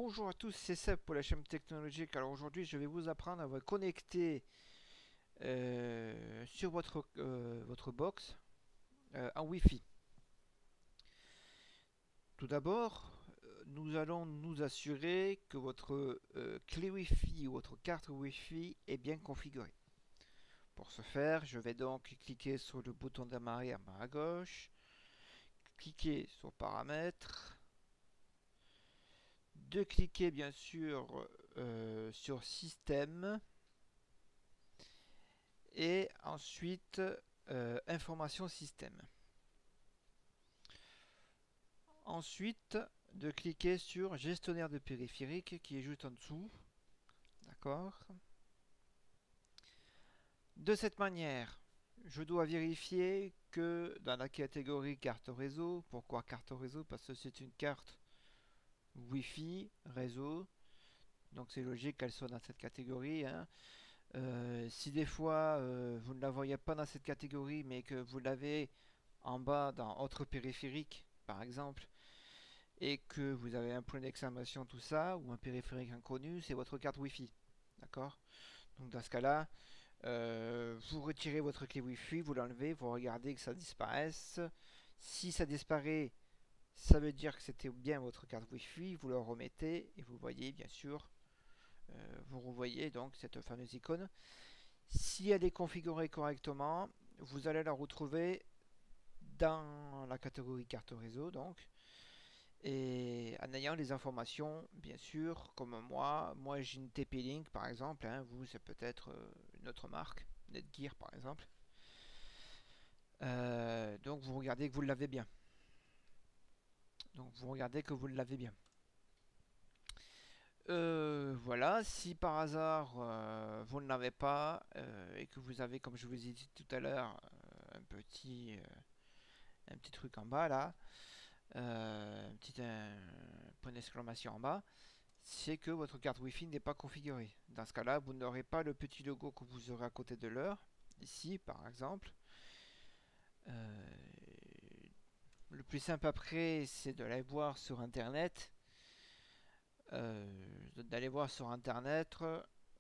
Bonjour à tous, c'est Seb pour la chaîne technologique. Alors aujourd'hui, je vais vous apprendre à vous connecter sur votre box en Wi-Fi. Tout d'abord, nous allons nous assurer que votre clé Wi-Fi ou votre carte Wi-Fi est bien configurée. Pour ce faire, je vais donc cliquer sur le bouton démarrer en bas à gauche, cliquer sur paramètres, de cliquer bien sûr sur système et ensuite information système. Ensuite, de cliquer sur gestionnaire de périphériques qui est juste en dessous. D'accord. De cette manière, je dois vérifier que dans la catégorie carte réseau, pourquoi carte réseau? Parce que c'est une carte Wi-Fi réseau, donc c'est logique qu'elle soit dans cette catégorie, hein. Si des fois vous ne la voyez pas dans cette catégorie, mais que vous l'avez en bas dans autre périphérique, par exemple, et que vous avez un point d'exclamation, tout ça, ou un périphérique inconnu, c'est votre carte Wi-Fi. D'accord. Donc dans ce cas-là, vous retirez votre clé Wi-Fi, vous l'enlevez, vous regardez que ça disparaisse. Si ça disparaît, ça veut dire que c'était bien votre carte Wi-Fi, vous le remettez et vous voyez bien sûr, vous revoyez donc cette fameuse icône. Si elle est configurée correctement, vous allez la retrouver dans la catégorie carte réseau, donc, et en ayant les informations, bien sûr, comme moi j'ai une TP-Link par exemple, hein, vous c'est peut-être une autre marque, Netgear par exemple. Donc vous regardez que vous l'avez bien. Donc vous regardez que vous l'avez bien. Voilà, si par hasard vous ne l'avez pas et que vous avez, comme je vous ai dit tout à l'heure, un petit truc en bas là, un petit point d'exclamation en bas, c'est que votre carte Wi-Fi n'est pas configurée. Dans ce cas-là, vous n'aurez pas le petit logo que vous aurez à côté de l'heure. Ici, par exemple. Euh, le plus simple après, c'est d'aller voir sur Internet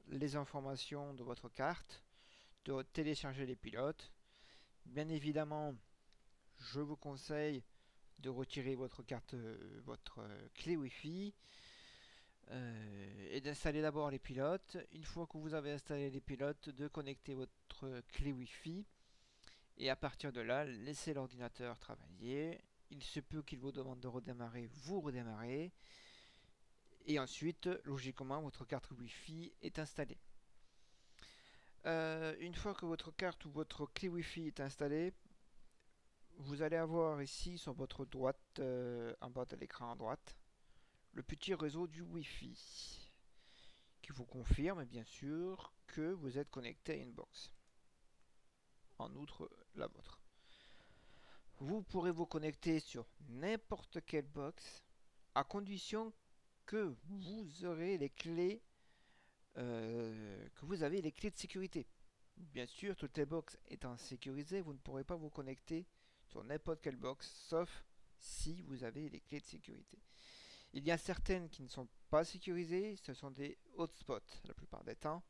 les informations de votre carte, de télécharger les pilotes. Bien évidemment, je vous conseille de retirer votre carte, votre clé Wi-Fi et d'installer d'abord les pilotes. Une fois que vous avez installé les pilotes, de connecter votre clé Wi-Fi et à partir de là, laissez l'ordinateur travailler. Il se peut qu'il vous demande de redémarrer, vous redémarrez. Et ensuite, logiquement, votre carte Wi-Fi est installée. Une fois que votre carte ou votre clé Wi-Fi est installée, vous allez avoir ici sur votre droite, en bas de l'écran à droite, le petit réseau du Wi-Fi qui vous confirme bien sûr que vous êtes connecté à une box. En outre, la vôtre. Vous pourrez vous connecter sur n'importe quelle box à condition que vous aurez les clés, que vous avez les clés de sécurité. Bien sûr, toutes les box étant sécurisées, vous ne pourrez pas vous connecter sur n'importe quelle box, sauf si vous avez les clés de sécurité. Il y a certaines qui ne sont pas sécurisées, ce sont des hotspots la plupart des temps,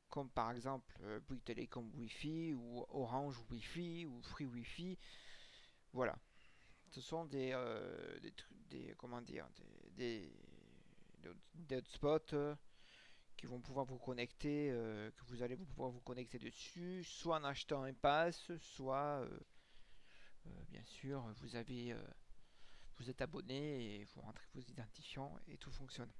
comme par exemple Bouygues Telecom Wi-Fi ou Orange Wi-Fi ou Free Wi-Fi. Voilà, ce sont comment dire, des hotspots qui vont pouvoir vous connecter, que vous allez pouvoir vous connecter dessus, soit en achetant un pass, soit bien sûr vous êtes abonné et vous rentrez vos identifiants et tout fonctionne.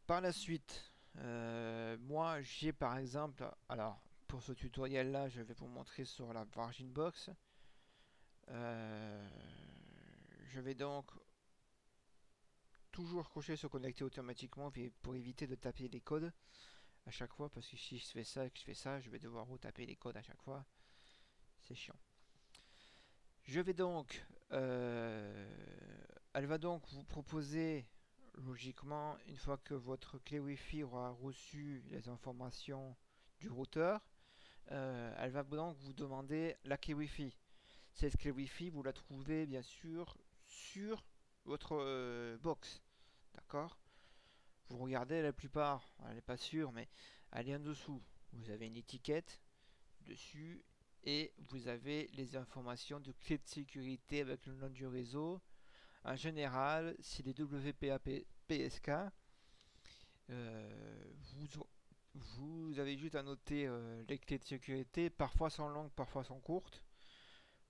Par la suite, moi j'ai par exemple, alors pour ce tutoriel là, je vais vous montrer sur la Virgin Box. Je vais donc toujours cocher se connecter automatiquement pour éviter de taper les codes à chaque fois, parce que si je fais ça et que je fais ça, je vais devoir retaper les codes à chaque fois. C'est chiant. Je vais donc, elle va donc vous proposer logiquement, une fois que votre clé Wi-Fi aura reçu les informations du routeur, elle va donc vous demander la clé Wi-Fi. Cette clé Wi-Fi, vous la trouvez bien sûr sur votre box. D'accord? Vous regardez la plupart, elle n'est pas sûre, mais elle est en dessous. Vous avez une étiquette dessus et vous avez les informations de clé de sécurité avec le nom du réseau. En général, si les WPA PSK, vous, vous avez juste à noter les clés de sécurité. Parfois sont longues, parfois sont courtes.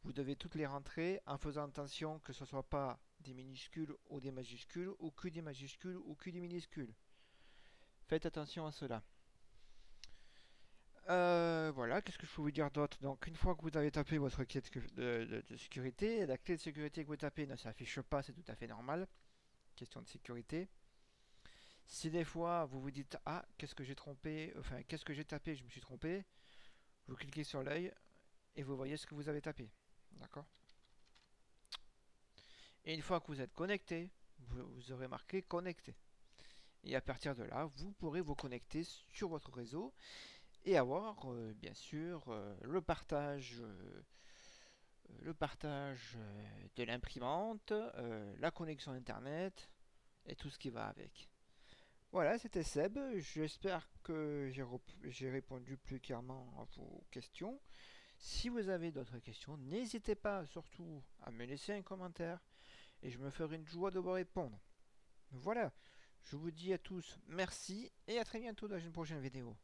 Vous devez toutes les rentrer en faisant attention que ce ne soit pas des minuscules ou des majuscules, ou que des majuscules ou que des minuscules. Faites attention à cela. Voilà, qu'est-ce que je peux vous dire d'autre? Donc, une fois que vous avez tapé votre clé de sécurité, la clé de sécurité que vous tapez ne s'affiche pas, c'est tout à fait normal. Question de sécurité. Si des fois vous vous dites ah, qu'est-ce que j'ai trompé, enfin, qu'est-ce que j'ai tapé, je me suis trompé, vous cliquez sur l'œil et vous voyez ce que vous avez tapé. D'accord? Et une fois que vous êtes connecté, vous aurez marqué connecté. Et à partir de là, vous pourrez vous connecter sur votre réseau et avoir bien sûr le partage de l'imprimante, la connexion internet et tout ce qui va avec. Voilà, c'était Seb. J'espère que j'ai répondu plus clairement à vos questions. Si vous avez d'autres questions, n'hésitez pas surtout à me laisser un commentaire et je me ferai une joie de vous répondre. Voilà, je vous dis à tous merci et à très bientôt dans une prochaine vidéo.